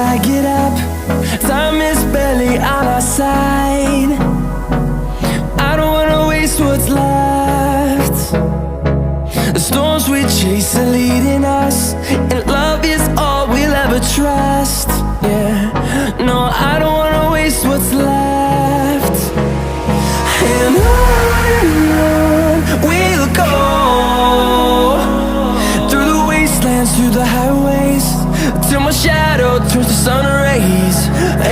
I get up. Time is barely on our side. I don't wanna waste what's left. The storms we chase are leading us, and love is all we'll ever trust. Yeah, no, I don't wanna waste what's left. And on we'll go, through the wastelands, through the highways, till my shadow turns to sun rays.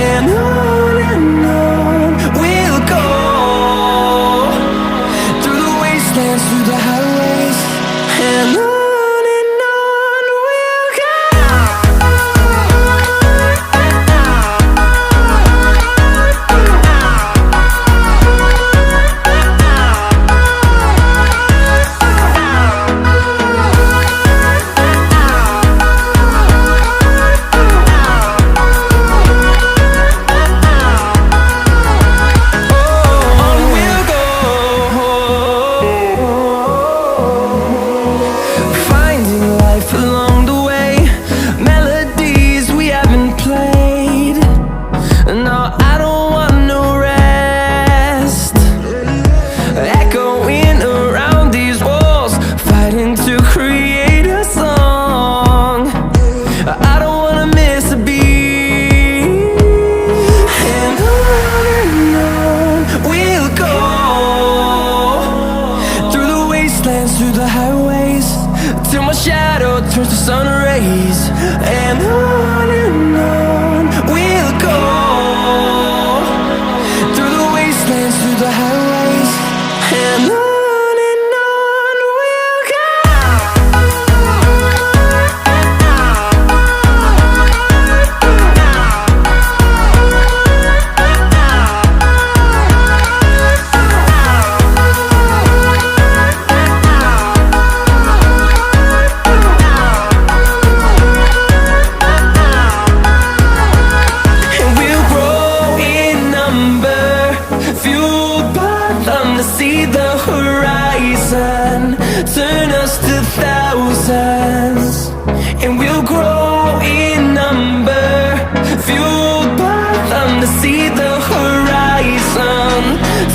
And on we'll go, through the wastelands, through the highways, and on we'll go. Through the highways, till my shadow turns to sun rays. And on we'll go, through the wastelands, through the highways, and on we'll go. See the horizon turn us to thousands, and we'll grow in number, fueled by them. To see the horizon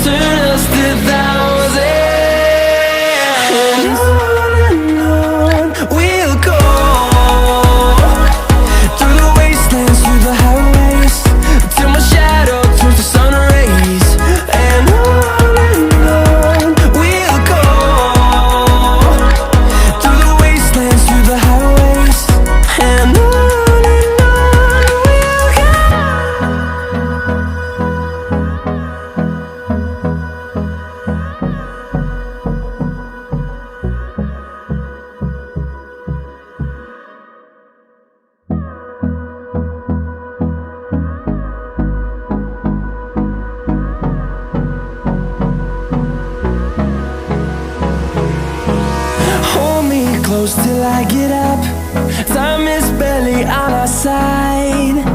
turn us to thousands, and on we'll go, through the wastelands, through the highways, till my shadow turns to sun rays. And close till I get up. Time is barely on our side.